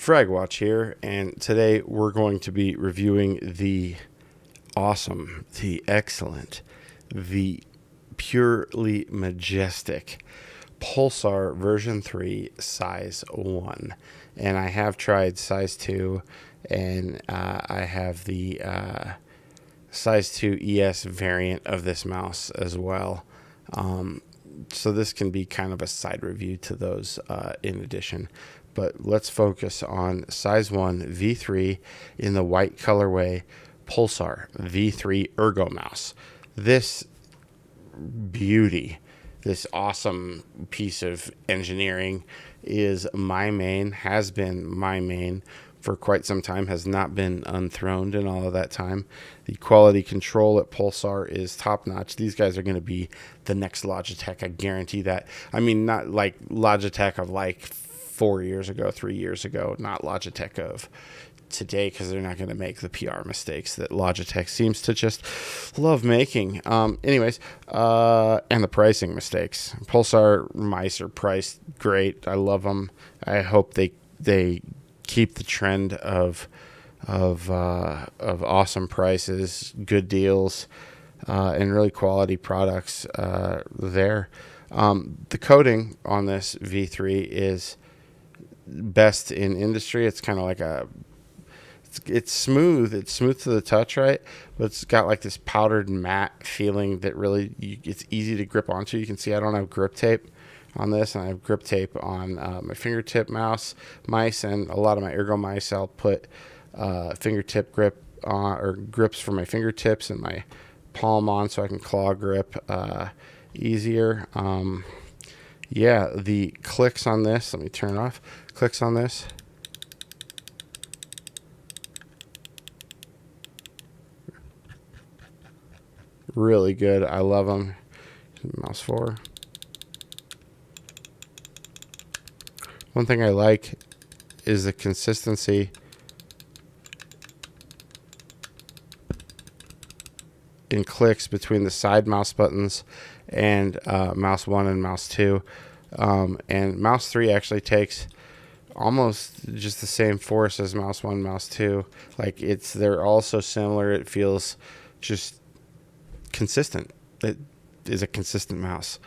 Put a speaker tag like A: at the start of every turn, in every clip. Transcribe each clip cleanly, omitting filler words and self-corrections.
A: FragWatch here, and today we're going to be reviewing the awesome, the excellent, the purely majestic Pulsar version 3 size 1. And I have tried size 2, and I have the size 2 ES variant of this mouse as well. So this can be kind of a side review to those in addition. But let's focus on size 1 V3 in the white colorway Pulsar V3 Ergo Mouse. This beauty, this awesome piece of engineering is my main, has been my main for quite some time, has not been unthroned in all of that time. The quality control at Pulsar is top notch. These guys are going to be the next Logitech. I guarantee that. I mean, not like Logitech of like 4 years ago, 3 years ago, not Logitech of today, because they're not going to make the PR mistakes that Logitech seems to just love making. And the pricing mistakes. Pulsar mice are priced great. I love them. I hope they keep the trend of awesome prices, good deals, and really quality products there. The coating on this V3 is best in industry. It's kind of like it's smooth. It's smooth to the touch, right? But it's got like this powdered matte feeling that really it's easy to grip onto. You can see I don't have grip tape on this, and I have grip tape on my fingertip mice, and a lot of my Ergo mice. I'll put fingertip grip or grips for my fingertips and my palm on, so I can claw grip easier. Yeah, the clicks on this. Let me turn it off. Clicks on this. Really good. I love them. Mouse 4. One thing I like is the consistency in clicks between the side mouse buttons and mouse 1 and mouse 2. And mouse 3 actually takes almost just the same force as mouse 1, mouse 2. Like they're all so similar. It feels just consistent. It is a consistent mouse.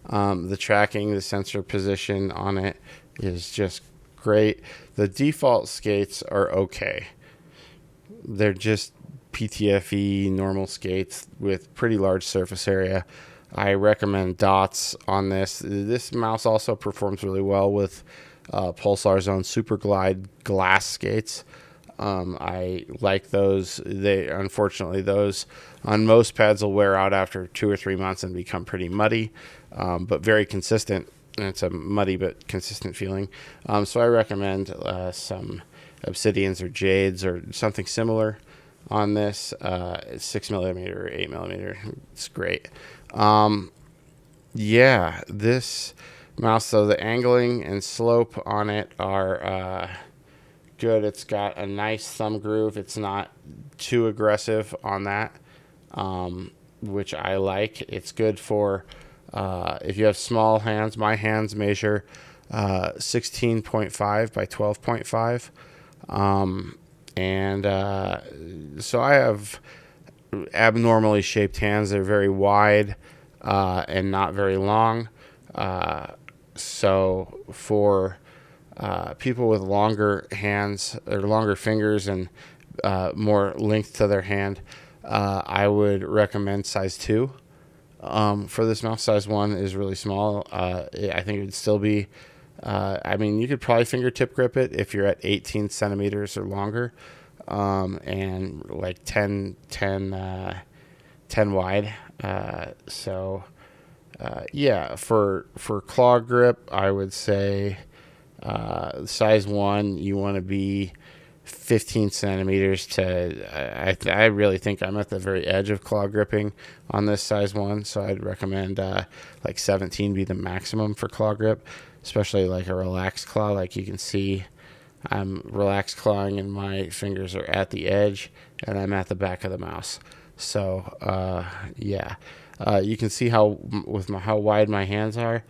A: The tracking, the sensor position on it is just great. The default skates are okay. They're just PTFE normal skates with pretty large surface area. I recommend dots on this. This mouse also performs really well with Pulsar's own Super Glide glass skates. I like those. Unfortunately, those on most pads will wear out after 2 or 3 months and become pretty muddy, but very consistent. And it's a muddy but consistent feeling. So I recommend some obsidians or jades or something similar on this. 6mm or 8mm. It's great. Yeah, this mouse, though, the angling and slope on it are good. It's got a nice thumb groove. It's not too aggressive on that, which I like. It's good for if you have small hands. My hands measure 16.5 by 12.5. So I have abnormally shaped hands. They're very wide and not very long. So for people with longer hands or longer fingers and more length to their hand, I would recommend size 2. For this mouse. Size 1 is really small. I think it would still be, I mean, you could probably fingertip grip it if you're at 18 centimeters or longer, and like 10 wide. Yeah, for claw grip, I would say size 1, you want to be 15 centimeters to, I really think I'm at the very edge of claw gripping on this size 1, so I'd recommend like 17 be the maximum for claw grip, especially like a relaxed claw. Like you can see I'm relaxed clawing and my fingers are at the edge and I'm at the back of the mouse. So yeah, you can see how wide my hands are.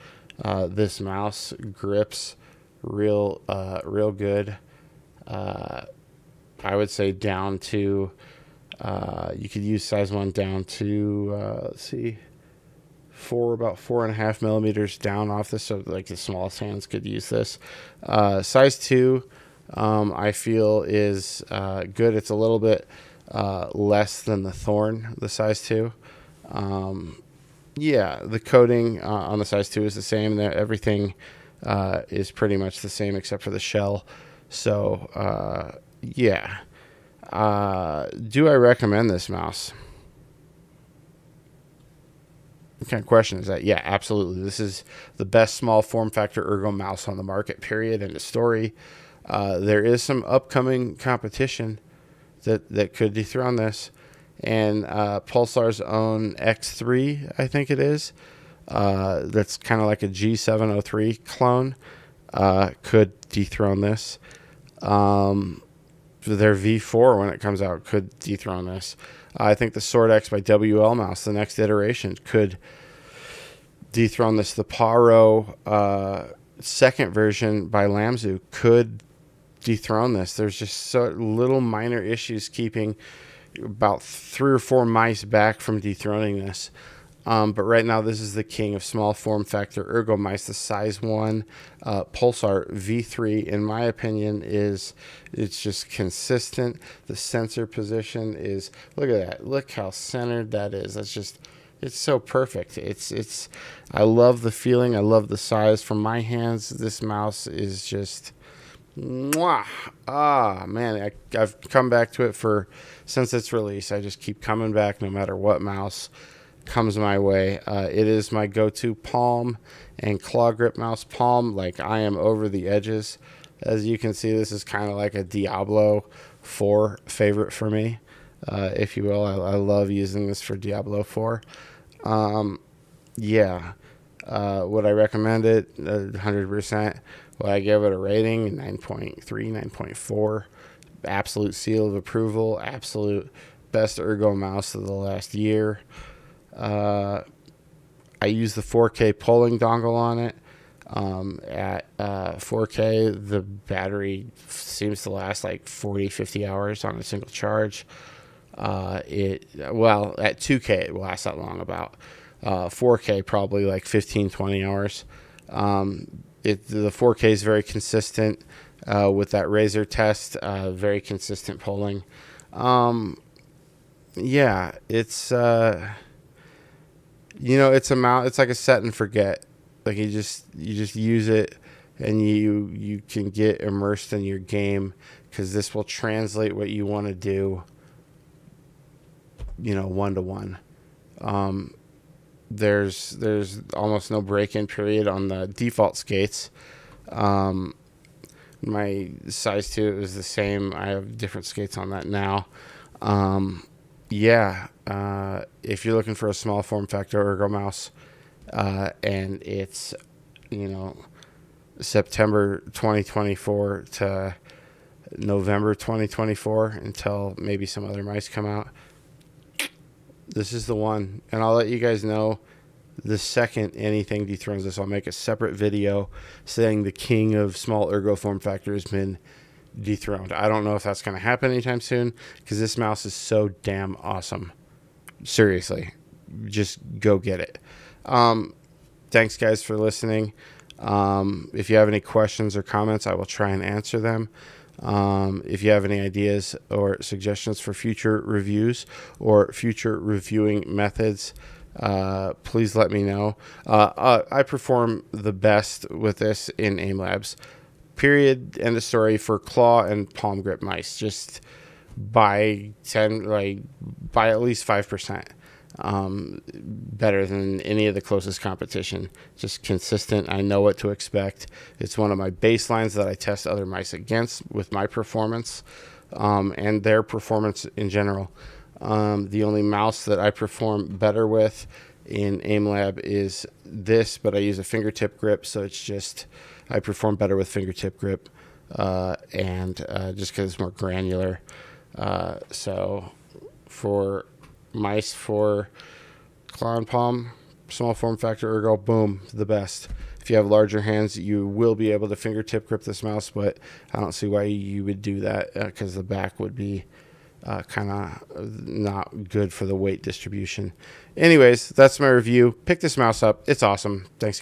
A: This mouse grips real good. I would say down to, you could use size 1 down to, let's see, about 4.5 millimeters down off this, so like the smallest hands could use this. Size 2, I feel is good. It's a little bit less than the Thorn, the size 2. Yeah, the coating on the size 2 is the same. Everything is pretty much the same except for the shell. So, yeah. Do I recommend this mouse? What kind of question is that? Yeah, absolutely. This is the best small form factor ergo mouse on the market, period. End of story. There is some upcoming competition that could dethrone this. And Pulsar's own X3, I think it is, that's kind of like a G703 clone, could dethrone this. Their V4, when it comes out, could dethrone this. I think the Sword X by WL Mouse, the next iteration, could dethrone this. The Paro second version by Lamzu could dethrone this. There's just so little minor issues keeping about 3 or 4 mice back from dethroning this. But right now, this is the king of small form factor ergo mice. The size 1 Pulsar V3, in my opinion, it's just consistent. The sensor position is, look at that. Look how centered that is. It's so perfect. I love the feeling. I love the size. From my hands, this mouse is just, mwah. Man, I've come back to it since its release. I just keep coming back no matter what mouse comes my way. It is my go-to palm and claw grip mouse. Palm, like, I am over the edges. As you can see, this is kind of like a Diablo 4 favorite for me, if you will. I love using this for Diablo 4. Yeah. Would I recommend it? 100%. Would I give it a rating? 9.3, 9.4. Absolute seal of approval. Absolute best ergo mouse of the last year. I use the 4K polling dongle on it. At 4K, the battery seems to last like 40, 50 hours on a single charge. At 2K, it will last that long, about 4K, probably like 15, 20 hours. The 4K is very consistent with that Razer test, very consistent polling. Yeah, it's it's a mount. It's like a set and forget. Like you just use it, and you can get immersed in your game, because this will translate what you want to do. 1-to-1. There's almost no break-in period on the default skates. My size 2 is the same. I have different skates on that now. If you're looking for a small form factor ergo mouse, and it's, September 2024 to November 2024 until maybe some other mice come out, this is the one. And I'll let you guys know the second anything dethrones this. I'll make a separate video saying the king of small ergo form factor has been dethroned. I don't know if that's going to happen anytime soon, because this mouse is so damn awesome. Seriously, just go get it. Thanks, guys, for listening. If you have any questions or comments, I will try and answer them. If you have any ideas or suggestions for future reviews or future reviewing methods, please let me know. I perform the best with this in Aim Labs. Period. End of story. For claw and palm grip mice, just by at least 5% better than any of the closest competition. Just consistent. I know what to expect. It's one of my baselines that I test other mice against with my performance, and their performance in general. The only mouse that I perform better with in Aim Lab is this, but I use a fingertip grip, so it's just, I perform better with fingertip grip, and just because it's more granular. So for mice, for claw and palm, small form factor ergo, boom, the best. If you have larger hands, you will be able to fingertip grip this mouse, but I don't see why you would do that because the back would be kind of not good for the weight distribution. Anyways, that's my review. Pick this mouse up. It's awesome. Thanks.